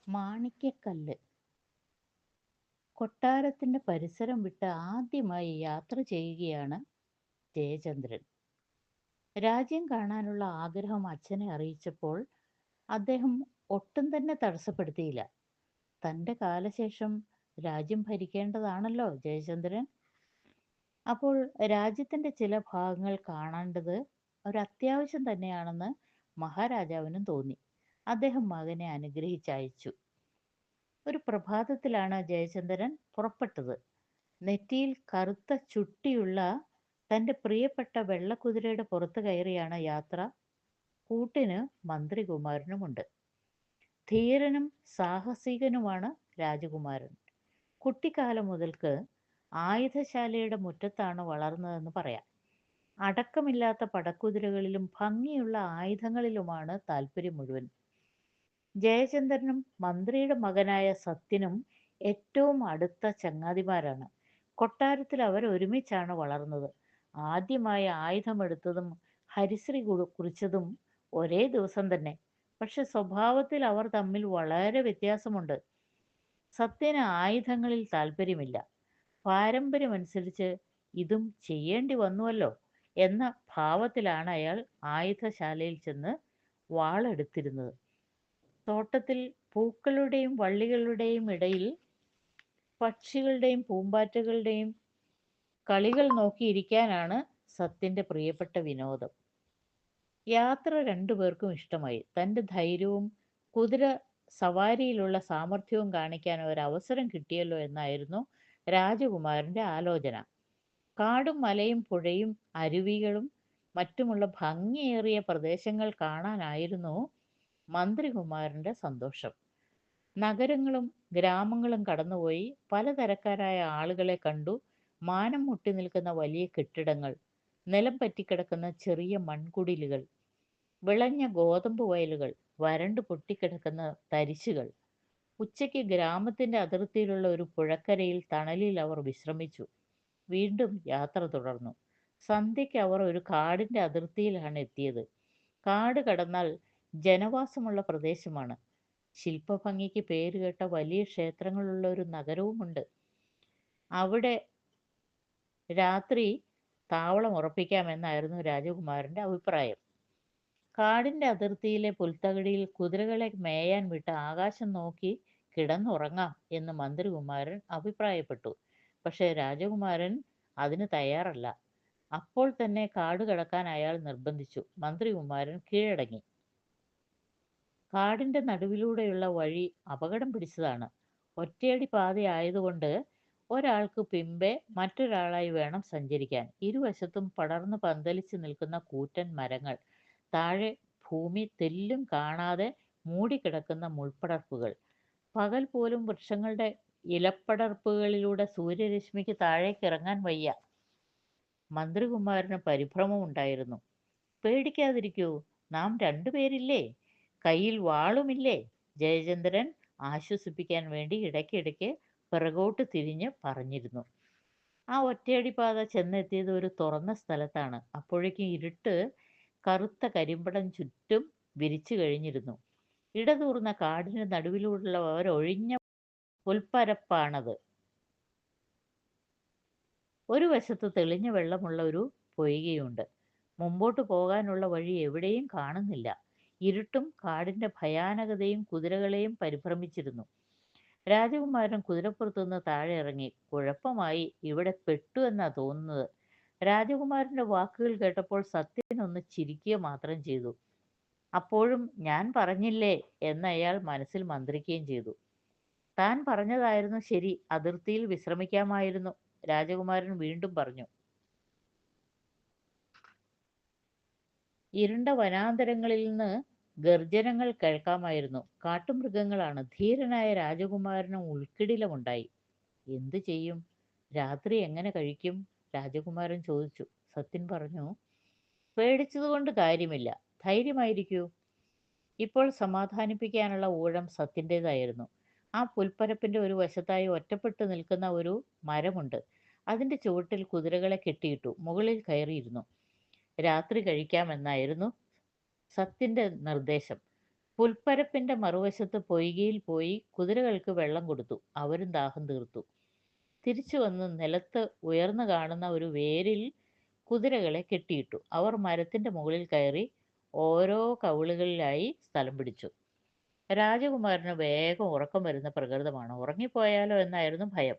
മാണിക്യക്കല്ല്. കൊട്ടാരത്തിന്റെ പരിസരം വിട്ട് ആദ്യമായി യാത്ര ചെയ്യുകയാണ് ജയചന്ദ്രൻ. രാജ്യം കാണാനുള്ള ആഗ്രഹം അച്ഛനെ അറിയിച്ചപ്പോൾ അദ്ദേഹം ഒട്ടും തന്നെ തടസ്സപ്പെടുത്തിയില്ല. തന്റെ കാലശേഷം രാജ്യം ഭരിക്കേണ്ടതാണല്ലോ ജയചന്ദ്രൻ. അപ്പോൾ രാജ്യത്തിന്റെ ചില ഭാഗങ്ങൾ കാണേണ്ടത് ഒരു അത്യാവശ്യം തന്നെയാണെന്ന് മഹാരാജാവിനും തോന്നി. അദ്ദേഹം മകനെ അനുഗ്രഹിച്ചയച്ചു. ഒരു പ്രഭാതത്തിലാണ് ജയചന്ദ്രൻ പുറപ്പെട്ടത്. നെറ്റിയിൽ കറുത്ത ചുട്ടിയുള്ള തന്റെ പ്രിയപ്പെട്ട വെള്ളക്കുതിരയുടെ പുറത്ത് കയറിയാണ് യാത്ര. കൂട്ടിന് മന്ത്രികുമാരനുമുണ്ട്. ധീരനും സാഹസികനുമാണ് രാജകുമാരൻ. കുട്ടിക്കാലം മുതൽക്ക് ആയുധശാലയുടെ മുറ്റത്താണ് വളർന്നതെന്ന് പറയാം. അടക്കമില്ലാത്ത പടക്കുതിരകളിലും ഭംഗിയുള്ള ആയുധങ്ങളിലുമാണ് താല്പര്യം മുഴുവൻ. ജയചന്ദ്രനും മന്ത്രിയുടെ മകനായ സത്യനും ഏറ്റവും അടുത്ത ചങ്ങാതിമാരാണ്. കൊട്ടാരത്തിൽ അവർ ഒരുമിച്ചാണ് വളർന്നത്. ആദ്യമായി ആയുധമെടുത്തതും ഹരിശ്രീ കുറിച്ചതും ഒരേ ദിവസം തന്നെ. പക്ഷെ സ്വഭാവത്തിൽ അവർ തമ്മിൽ വളരെ വ്യത്യാസമുണ്ട്. സത്യന് ആയുധങ്ങളിൽ താല്പര്യമില്ല. പാരമ്പര്യമനുസരിച്ച് ഇതും ചെയ്യേണ്ടി വന്നുവല്ലോ എന്ന ഭാവത്തിലാണ് അയാൾ ആയുധശാലയിൽ ചെന്ന് വാളെടുത്തിരുന്നത്. തോട്ടത്തിൽ പൂക്കളുടെയും വള്ളികളുടെയും ഇടയിൽ പക്ഷികളുടെയും പൂമ്പാറ്റകളുടെയും കളികൾ നോക്കിയിരിക്കാനാണ് സത്യന്റെ പ്രിയപ്പെട്ട വിനോദം. യാത്ര രണ്ടുപേർക്കും ഇഷ്ടമായി. തന്റെ ധൈര്യവും കുതിര സവാരിയിലുള്ള സാമർഥ്യവും കാണിക്കാൻ ഒരവസരം കിട്ടിയല്ലോ എന്നായിരുന്നു രാജകുമാരന്റെ ആലോചന. കാടും മലയും പുഴയും അരുവികളും മറ്റുമുള്ള ഭംഗിയേറിയ പ്രദേശങ്ങൾ കാണാനായിരുന്നു മന്ത്രികുമാരന്റെ സന്തോഷം. നഗരങ്ങളും ഗ്രാമങ്ങളും കടന്നുപോയി പലതരക്കാരായ ആളുകളെ കണ്ടു. മാനം മുട്ടി നിൽക്കുന്ന വലിയ കെട്ടിടങ്ങൾ, നിലം പറ്റിക്കിടക്കുന്ന ചെറിയ മൺകുടിലുകൾ, വിളഞ്ഞ ഗോതമ്പ് വയലുകൾ, വരണ്ടു പൊട്ടിക്കിടക്കുന്ന തരിശുകൾ. ഉച്ചയ്ക്ക് ഗ്രാമത്തിന്റെ അതിർത്തിയിലുള്ള ഒരു പുഴക്കരയിൽ തണലിൽ അവർ വിശ്രമിച്ചു. വീണ്ടും യാത്ര തുടർന്നു. സന്ധ്യയ്ക്ക് അവർ ഒരു കാടിന്റെ അതിർത്തിയിലാണ് എത്തിയത്. കാട് കടന്നാൽ ജനവാസമുള്ള പ്രദേശമാണ്. ശില്പഭംഗിക്ക് പേരുകേട്ട വലിയ ക്ഷേത്രങ്ങളുള്ള ഒരു നഗരവുമുണ്ട്. അവിടെ രാത്രി താവളം ഉറപ്പിക്കാമെന്നായിരുന്നു രാജകുമാരന്റെ അഭിപ്രായം. കാടിന്റെ അതിർത്തിയിലെ പുൽത്തകിടിയിൽ കുതിരകളെ മേയാൻ വിട്ട് ആകാശം നോക്കി കിടന്നുറങ്ങാം എന്ന് മന്ത്രികുമാരൻ അഭിപ്രായപ്പെട്ടു. പക്ഷേ രാജകുമാരൻ അതിന് തയ്യാറല്ല. അപ്പോൾ തന്നെ കാട് കടക്കാൻ അയാൾ നിർബന്ധിച്ചു. മന്ത്രികുമാരൻ കീഴടങ്ങി. കാടിന്റെ നടുവിലൂടെയുള്ള വഴി അപകടം പിടിച്ചതാണ്. ഒറ്റയടി പാതയായതുകൊണ്ട് ഒരാൾക്ക് പിമ്പെ മറ്റൊരാളായി വേണം സഞ്ചരിക്കാൻ. ഇരുവശത്തും പടർന്നു പന്തലിച്ച് നിൽക്കുന്ന കൂറ്റൻ മരങ്ങൾ, താഴെ ഭൂമി തെല്ലും കാണാതെ മൂടിക്കിടക്കുന്ന മുൾപ്പടർപ്പുകൾ. പകൽ പോലും വൃക്ഷങ്ങളുടെ ഇലപ്പടർപ്പുകളിലൂടെ സൂര്യരശ്മിക്ക് താഴേക്ക് ഇറങ്ങാൻ വയ്യ. മന്ത്രികുമാരന് പരിഭ്രമമുണ്ടായിരുന്നു. പേടിക്കാതിരിക്കൂ, നാം രണ്ടുപേരില്ലേ, കയ്യിൽ വാളുമില്ലേ? ജയചന്ദ്രൻ ആശ്വസിപ്പിക്കാൻ വേണ്ടി ഇടയ്ക്കിടയ്ക്ക് പിറകോട്ട് തിരിഞ്ഞ് പറഞ്ഞിരുന്നു. ആ ഒറ്റയടിപ്പാത ചെന്നെത്തിയത് ഒരു തുറന്ന സ്ഥലത്താണ്. അപ്പോഴേക്കും ഇരുട്ട് കറുത്ത കരിമ്പടം ചുറ്റും വിരിച്ചു കഴിഞ്ഞിരുന്നു. ഇടതൂർന്ന കാടിന് നടുവിലൂടെയുള്ള ഒരൊഴിഞ്ഞ പുൽപ്പരപ്പാണത്. ഒരു വശത്ത് തെളിഞ്ഞ വെള്ളമുള്ള ഒരു പൊയ്കയുണ്ട്. മുമ്പോട്ട് പോകാനുള്ള വഴി എവിടെയും കാണുന്നില്ല. ഇരുട്ടും കാടിന്റെ ഭയാനകതയും കുതിരകളെയും പരിഭ്രമിച്ചിരുന്നു. രാജകുമാരൻ കുതിരപ്പുറത്തുനിന്ന് താഴെ ഇറങ്ങി. കുഴപ്പമായി, ഇവിടെ പെട്ടു എന്നാ തോന്നുന്നത്. രാജകുമാരന്റെ വാക്കുകൾ കേട്ടപ്പോൾ സത്യൻ ഒന്ന് ചിരിക്കുക മാത്രം ചെയ്തു. അപ്പോഴും ഞാൻ പറഞ്ഞില്ലേ എന്ന് അയാൾ മനസ്സിൽ മന്ത്രിക്കുകയും ചെയ്തു. താൻ പറഞ്ഞതായിരുന്നു ശരി, അതിർത്തിയിൽ വിശ്രമിക്കാമായിരുന്നു. രാജകുമാരൻ വീണ്ടും പറഞ്ഞു. ഇരുണ്ട വനാന്തരങ്ങളിൽ നിന്ന് ഗർജനങ്ങൾ കേൾക്കാമായിരുന്നു. കാട്ടുമൃഗങ്ങളാണ്. ധീരനായ രാജകുമാരന് ഉൾക്കിടിലമുണ്ടായി. എന്തു ചെയ്യും? രാത്രി എങ്ങനെ കഴിക്കും? രാജകുമാരൻ ചോദിച്ചു. സത്യൻ പറഞ്ഞു, പേടിച്ചതുകൊണ്ട് കാര്യമില്ല, ധൈര്യമായിരിക്കൂ. ഇപ്പോൾ സമാധാനിപ്പിക്കാനുള്ള ഊഴം സത്യൻ്റെതായിരുന്നു. ആ പുൽപ്പരപ്പിന്റെ ഒരു വശത്തായി ഒറ്റപ്പെട്ടു നിൽക്കുന്ന ഒരു മരമുണ്ട്. അതിന്റെ ചുവട്ടിൽ കുതിരകളെ കെട്ടിയിട്ടു. മുകളിൽ കയറിയിരുന്നു. രാത്രി കഴിക്കാമെന്നായിരുന്നു സത്യന്റെ നിർദ്ദേശം. പുൽപ്പരപ്പിന്റെ മറുവശത്ത് പൊയ്കയിൽ പോയി കുതിരകൾക്ക് വെള്ളം കൊടുത്തു. അവരും ദാഹം തീർത്തു. തിരിച്ചു വന്ന് നിലത്ത് ഉയർന്നു കാണുന്ന ഒരു വേരിൽ കുതിരകളെ കെട്ടിയിട്ടു. അവർ മരത്തിന്റെ മുകളിൽ കയറി ഓരോ കവിളുകളിലായി സ്ഥലം പിടിച്ചു. രാജകുമാരന് വേഗം ഉറക്കം വരുന്ന പ്രകൃതമാണ്. ഉറങ്ങിപ്പോയാലോ എന്നായിരുന്നു ഭയം.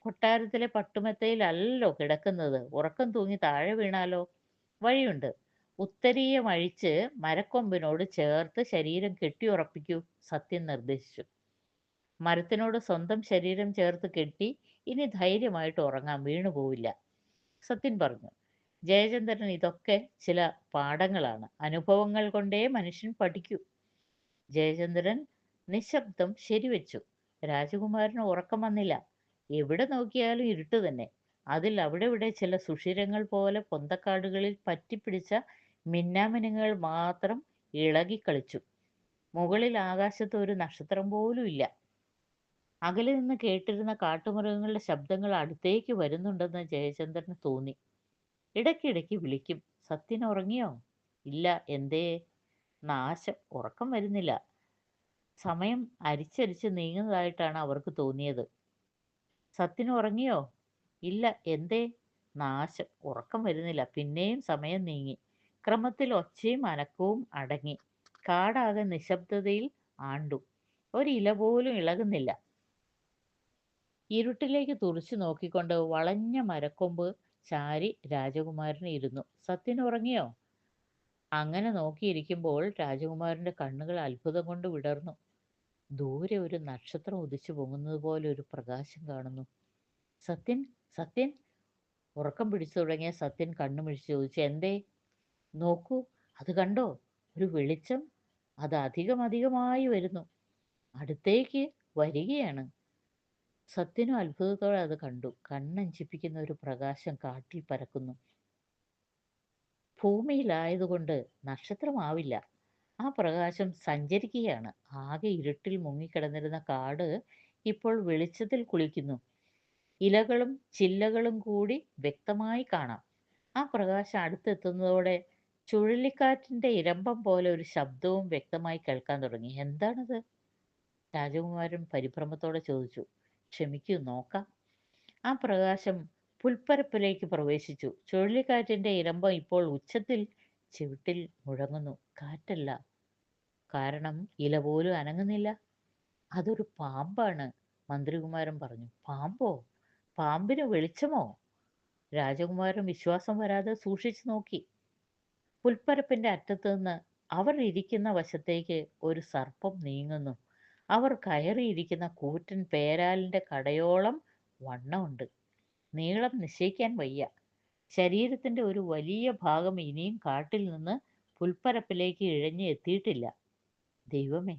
കൊട്ടാരത്തിലെ പട്ടുമെത്തയിലല്ലോ കിടക്കുന്നത്. ഉറക്കം തൂങ്ങി താഴെ വീണാലോ? വഴിയുണ്ട്. ഉത്തരീയം അഴിച്ച് മരക്കൊമ്പിനോട് ചേർത്ത് ശരീരം കെട്ടിയുറപ്പിക്കൂ, സത്യൻ നിർദ്ദേശിച്ചു. മരത്തിനോട് സ്വന്തം ശരീരം ചേർത്ത് കെട്ടി ഇനി ധൈര്യമായിട്ട് ഉറങ്ങാം, വീണുപോവില്ല, സത്യൻ പറഞ്ഞു. ജയചന്ദ്രൻ ഇതൊക്കെ ചില പാഠങ്ങളാണ്. അനുഭവങ്ങൾ കൊണ്ടേ മനുഷ്യൻ പഠിക്കൂ. ജയചന്ദ്രൻ നിശബ്ദം ശരിവെച്ചു. രാജകുമാരന് ഉറക്കം വന്നില്ല. എവിടെ നോക്കിയാലും ഇരുട്ട് തന്നെ. അതിൽ അവിടെ ഇവിടെ ചില സുഷിരങ്ങൾ പോലെ പൊന്തക്കാടുകളിൽ പറ്റിപ്പിടിച്ച മിന്നാമിനുങ്ങൾ മാത്രം ഇളകിക്കളിച്ചു. മുകളിൽ ആകാശത്ത് ഒരു നക്ഷത്രം പോലും ഇല്ല. അകലെ നിന്ന് കേട്ടിരുന്ന കാട്ടുമൃഗങ്ങളുടെ ശബ്ദങ്ങൾ അടുത്തേക്ക് വരുന്നുണ്ടെന്ന് ജയചന്ദ്രന് തോന്നി. ഇടയ്ക്കിടയ്ക്ക് വിളിക്കും. സത്യൻ ഉറങ്ങിയോ? ഇല്ല. എന്തേ? നാശം. ഉറക്കം വരുന്നില്ല. സമയം അരിച്ചരിച്ച് നീങ്ങുന്നതായിട്ടാണ് അവർക്ക് തോന്നിയത്. സത്യൻ ഉറങ്ങിയോ? ഇല്ല. എന്തേ? നാശം. ഉറക്കം വരുന്നില്ല. പിന്നെയും സമയം നീങ്ങി. ക്രമത്തിൽ ഒച്ചയും അനക്കവും അടങ്ങി. കാടാകെ നിശബ്ദതയിൽ ആണ്ടു. ഒരില പോലും ഇളകുന്നില്ല. ഇരുട്ടിലേക്ക് തുറിച്ചു നോക്കിക്കൊണ്ട് വളഞ്ഞ മരക്കൊമ്പ് ചാരി രാജകുമാരൻ ഇരുന്നു. സത്യൻ ഉറങ്ങിയോ? അങ്ങനെ നോക്കിയിരിക്കുമ്പോൾ രാജകുമാരന്റെ കണ്ണുകൾ അത്ഭുതം കൊണ്ട് വിടർന്നു. ദൂരെ ഒരു നക്ഷത്രം ഉദിച്ചു പൊങ്ങുന്നത് പോലെ ഒരു പ്രകാശം കാണുന്നു. സത്യൻ, സത്യൻ! ഉറക്കം പിടിച്ചു തുടങ്ങിയ സത്യൻ കണ്ണുമിഴിച്ച് ചോദിച്ചു. എന്തേ? നോക്കൂ, അത് കണ്ടോ? ഒരു വെളിച്ചം. അത് അധികം അധികമായി വരുന്നു. അടുത്തേക്ക് വരികയാണ്. സത്യനും അത്ഭുതത്തോടെ അത് കണ്ടു. കണ്ണഞ്ചിപ്പിക്കുന്ന ഒരു പ്രകാശം കാട്ടിൽ പരക്കുന്നു. ഭൂമിയിലായതുകൊണ്ട് നക്ഷത്രമാവില്ല. ആ പ്രകാശം സഞ്ചരിക്കുകയാണ്. ആകെ ഇരുട്ടിൽ മുങ്ങിക്കിടന്നിരുന്ന കാട് ഇപ്പോൾ വെളിച്ചത്തിൽ കുളിക്കുന്നു. ഇലകളും ചില്ലകളും കൂടി വ്യക്തമായി കാണാം. ആ പ്രകാശം അടുത്തെത്തുന്നതോടെ ചുഴലിക്കാറ്റിന്റെ ഇരമ്പം പോലെ ഒരു ശബ്ദവും വ്യക്തമായി കേൾക്കാൻ തുടങ്ങി. എന്താണത്? രാജകുമാരൻ പരിഭ്രമത്തോടെ ചോദിച്ചു. ക്ഷമിക്കൂ, നോക്കാം. ആ പ്രകാശം പുൽപ്പരപ്പിലേക്ക് പ്രവേശിച്ചു. ചുഴലിക്കാറ്റിന്റെ ഇരമ്പം ഇപ്പോൾ ഉച്ചത്തിൽ ചെവിട്ടിൽ മുഴങ്ങുന്നു. കാറ്റല്ല, കാരണം ഇല പോലും അനങ്ങുന്നില്ല. അതൊരു പാമ്പാണ്, മന്ത്രികുമാരൻ പറഞ്ഞു. പാമ്പോ? പാമ്പിന് വെളിച്ചമോ? രാജകുമാരൻ വിശ്വാസം വരാതെ സൂക്ഷിച്ചു നോക്കി. പുൽപ്പരപ്പിന്റെ അറ്റത്ത് നിന്ന് അവർ ഇരിക്കുന്ന വശത്തേക്ക് ഒരു സർപ്പം നീങ്ങുന്നു. അവർ കയറിയിരിക്കുന്ന കൂറ്റൻ പേരാലിന്റെ കടയോളം വണ്ണമുണ്ട്. നീളം നിശ്ചയിക്കാൻ വയ്യ. ശരീരത്തിന്റെ ഒരു വലിയ ഭാഗം ഇനിയും കാട്ടിൽ നിന്ന് പുൽപ്പരപ്പിലേക്ക് ഇഴഞ്ഞ് എത്തിയിട്ടില്ല. ദൈവമേ,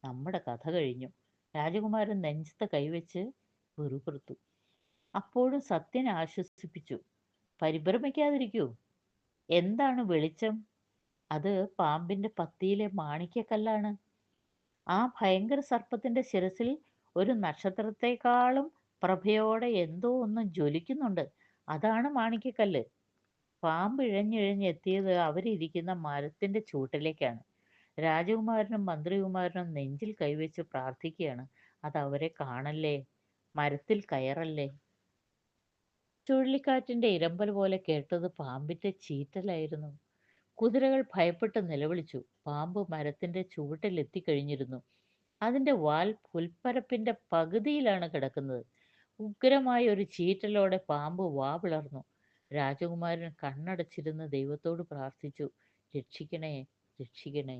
നമ്മുടെ കഥ കഴിഞ്ഞു. രാജകുമാരൻ നെഞ്ചത്ത് കൈവച്ച് പിറുപിറുത്തു. അപ്പോഴും സത്യനെ ആശ്വസിപ്പിച്ചു. പരിഭ്രമിക്കാതിരിക്കൂ. എന്താണ് വെളിച്ചം? അത് പാമ്പിന്റെ പത്തിയിലെ മാണിക്യക്കല്ലാണ്. ആ ഭയങ്കര സർപ്പത്തിന്റെ ശിരസിൽ ഒരു നക്ഷത്രത്തെക്കാളും പ്രഭയോടെ എന്തോ ഒന്ന് ജ്വലിക്കുന്നുണ്ട്. അതാണ് മാണിക്യക്കല്ല്. പാമ്പ് ഇഴഞ്ഞിഴഞ്ഞെത്തിയത് അവരിയ്ക്കുന്ന മരത്തിന്റെ ചൂട്ടിലേക്കാണ്. രാജകുമാരനും മന്ത്രികുമാരനും നെഞ്ചിൽ കൈവച്ച് പ്രാർത്ഥിക്കുകയാണ്. അത് അവരെ കാണല്ലേ, മരത്തിൽ കയറല്ലേ. ചുഴലിക്കാറ്റിന്റെ ഇരമ്പൽ പോലെ കേട്ടത് പാമ്പിന്റെ ചീറ്റലായിരുന്നു. കുതിരകൾ ഭയപ്പെട്ട് നിലവിളിച്ചു. പാമ്പ് മരത്തിന്റെ ചുവട്ടിൽ എത്തിക്കഴിഞ്ഞിരുന്നു. അതിന്റെ വാൽ പുൽപ്പരപ്പിന്റെ പകുതിയിലാണ് കിടക്കുന്നത്. ഉഗ്രമായ ഒരു ചീറ്റലോടെ പാമ്പ് വാ പിളർന്നു. രാജകുമാരൻ കണ്ണടച്ചിരുന്ന് ദൈവത്തോട് പ്രാർത്ഥിച്ചു. രക്ഷിക്കണേ, രക്ഷിക്കണേ.